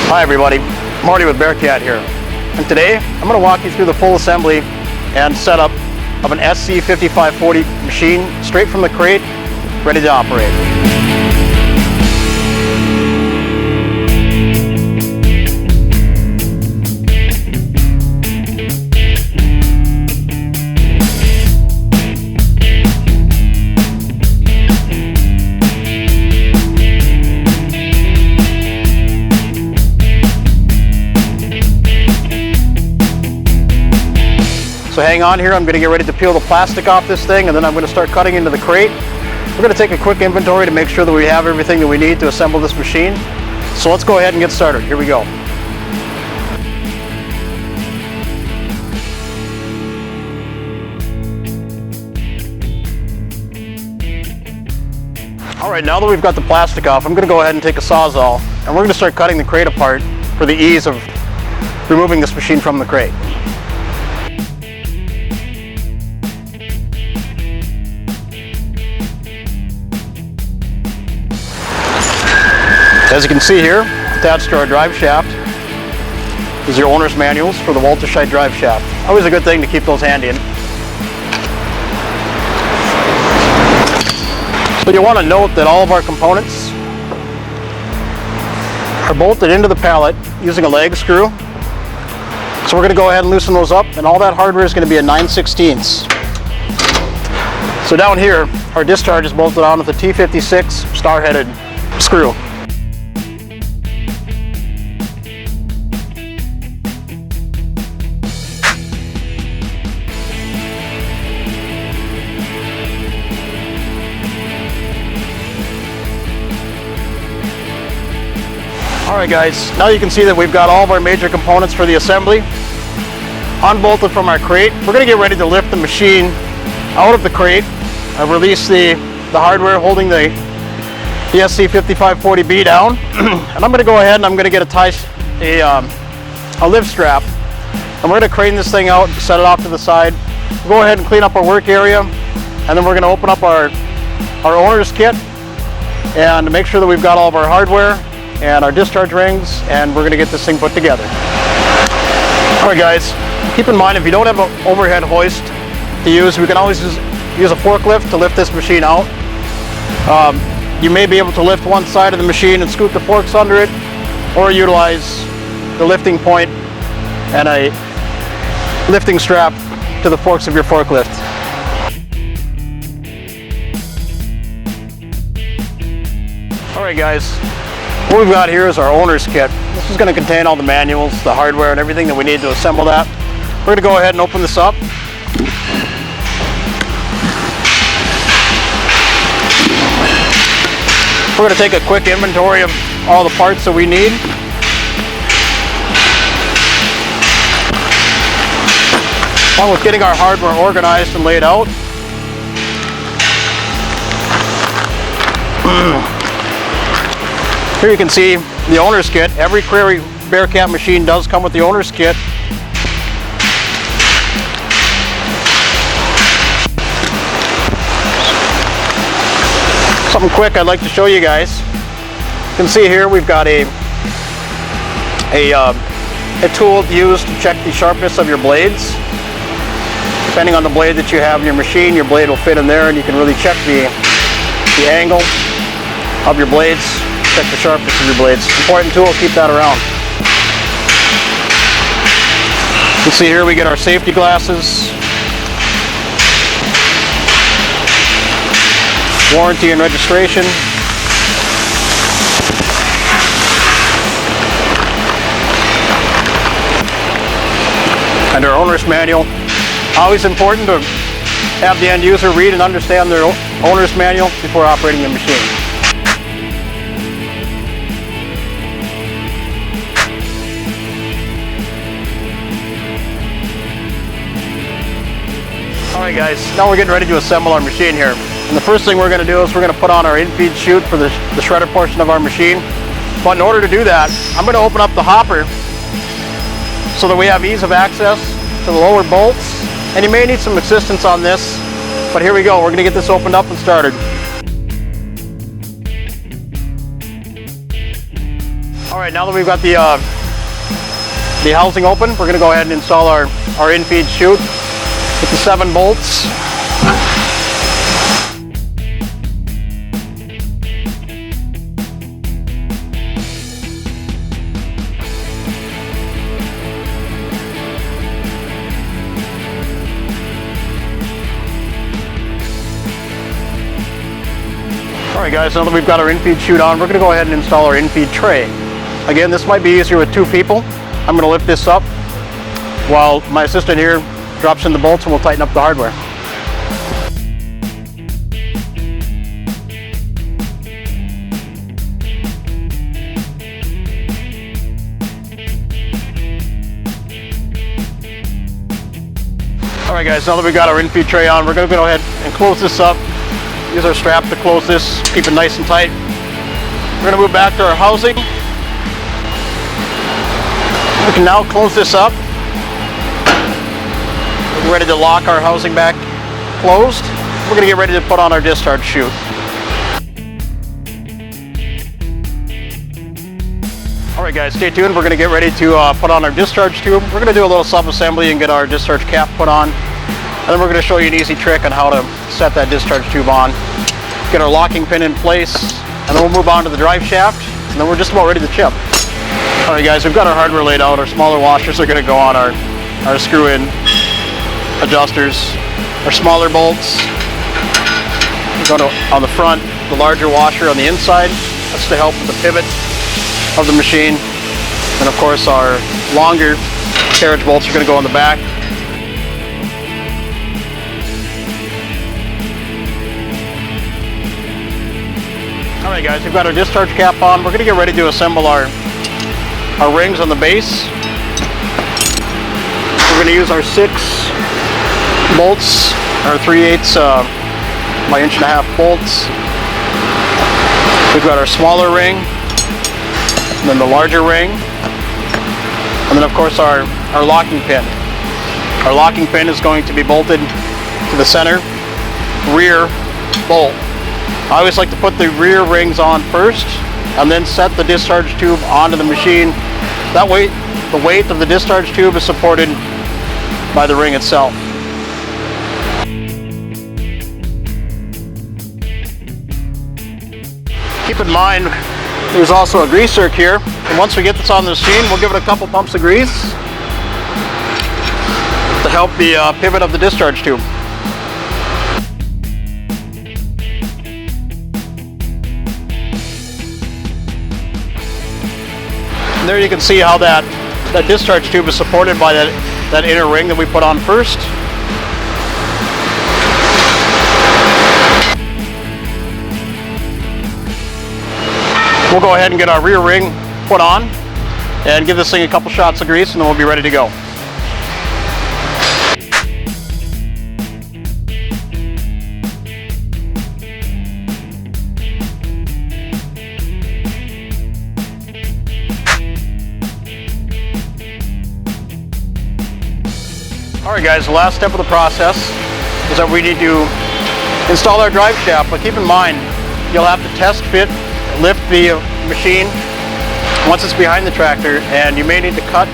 Hi everybody, Marty with Bearcat here, and today I'm going to walk you through the full assembly and setup of an SC5540 machine straight from the crate, ready to operate. So hang on here, I'm going to get ready to peel the plastic off this thing, and then I'm going to start cutting into the crate. We're going to take a quick inventory to make sure that we have everything that we need to assemble this machine. So let's go ahead and get started. Here we go. Alright, now that we've got the plastic off, I'm going to go ahead and take a Sawzall, and we're going to start cutting the crate apart for the ease of removing this machine from the crate. As you can see here, attached to our drive shaft is your owner's manuals for the Walter-Scheidt drive shaft. Always a good thing to keep those handy. So you want to note that all of our components are bolted into the pallet using a lag screw. So we're going to go ahead and loosen those up, and all that hardware is going to be a 9/16. So down here, our discharge is bolted on with a T56 star-headed screw. Alright guys, now you can see that we've got all of our major components for the assembly unbolted from our crate. We're going to get ready to lift the machine out of the crate. I've released the hardware holding the SC5540B down, and I'm going to go ahead and I'm going to get a lift strap, and we're going to crane this thing out, set it off to the side. We'll go ahead and clean up our work area, and then we're going to open up our owner's kit and make sure that we've got all of our hardware and our discharge rings, and we're going to get this thing put together. Alright guys, keep in mind if you don't have an overhead hoist to use, we can always use a forklift to lift this machine out. You may be able to lift one side of the machine and scoot the forks under it, or utilize the lifting point and a lifting strap to the forks of your forklift. Alright guys, what we've got here is our owner's kit. This is going to contain all the manuals, the hardware, and everything that we need to assemble that. We're going to go ahead and open this up. We're going to take a quick inventory of all the parts that we need. Along with getting our hardware organized and laid out. Here you can see the owner's kit. Every Crary Bearcat machine does come with the owner's kit. Something quick I'd like to show you guys. You can see here we've got a tool used to check the sharpness of your blades. Depending on the blade that you have in your machine, your blade will fit in there, and you can really check the angle of your blades. Check the sharpness of your blades. Important tool, keep that around. You can see here we get our safety glasses, warranty and registration, and our owner's manual. Always important to have the end user read and understand their owner's manual before operating the machine. Alright guys, now we're getting ready to assemble our machine here. And the first thing we're going to do is we're going to put on our in-feed chute for the shredder portion of our machine. But in order to do that, I'm going to open up the hopper so that we have ease of access to the lower bolts. And you may need some assistance on this, but here we go. We're going to get this opened up and started. right, now that we've got the housing open, we're going to go ahead and install our in-feed chute with the 7 bolts. Alright guys, now that we've got our in-feed chute on, we're going to go ahead and install our in-feed tray. Again, this might be easier with 2 people. I'm going to lift this up while my assistant here drops in the bolts and we'll tighten up the hardware. Alright guys, now that we've got our in-feed tray on, we're going to go ahead and close this up. Use our strap to close this, keep it nice and tight. We're going to move back to our housing. We can now close this up. We're ready to lock our housing back closed. We're going to get ready to put on our discharge chute. Alright guys, stay tuned. We're going to get ready to put on our discharge tube. We're going to do a little sub-assembly and get our discharge cap put on. And then we're going to show you an easy trick on how to set that discharge tube on. Get our locking pin in place, and then we'll move on to the drive shaft, and then we're just about ready to chip. Alright guys, we've got our hardware laid out. Our smaller washers are going to go on our screw-in adjusters. Our smaller bolts go on the front, the larger washer on the inside. That's to help with the pivot of the machine. And of course our longer carriage bolts are going to go on the back. Alright guys, we've got our discharge cap on. We're going to get ready to assemble our rings on the base. We're going to use our 6 bolts, our 3/8 by 1.5 bolts. We've got our smaller ring, and then the larger ring, and then of course our locking pin. Our locking pin is going to be bolted to the center rear bolt. I always like to put the rear rings on first and then set the discharge tube onto the machine. That way the weight of the discharge tube is supported by the ring itself. Keep in mind there's also a grease zerk here, and once we get this on the machine we'll give it a couple pumps of grease to help the pivot of the discharge tube. There you can see how that discharge tube is supported by that inner ring that we put on first. We'll go ahead and get our rear ring put on and give this thing a couple shots of grease, and then we'll be ready to go. Alright guys, the last step of the process is that we need to install our drive shaft, but keep in mind you'll have to test fit, lift the machine once it's behind the tractor, and you may need to cut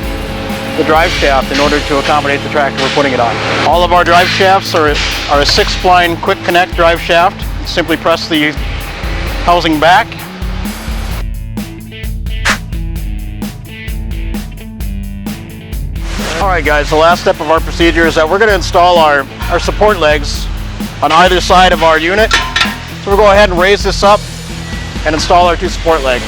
the drive shaft in order to accommodate the tractor we're putting it on. All of our drive shafts are a 6-spline quick connect drive shaft. Simply press the housing back. Alright guys, the last step of our procedure is that we're going to install our support legs on either side of our unit. So we'll go ahead and raise this up and install our 2 support legs.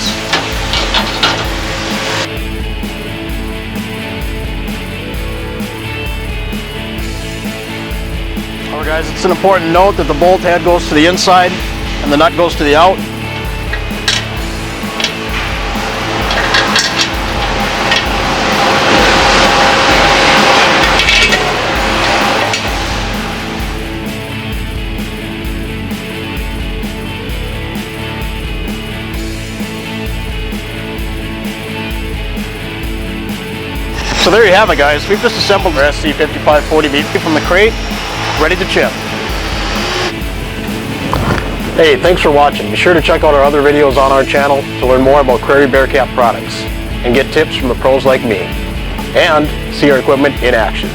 Alright guys, it's an important note that the bolt head goes to the inside and the nut goes to the out. So there you have it guys, we've just assembled our SC5540B from the crate, ready to chip. Hey, thanks for watching. Be sure to check out our other videos on our channel to learn more about Crary Bearcat products. and get tips from the pros like me, and see our equipment in action.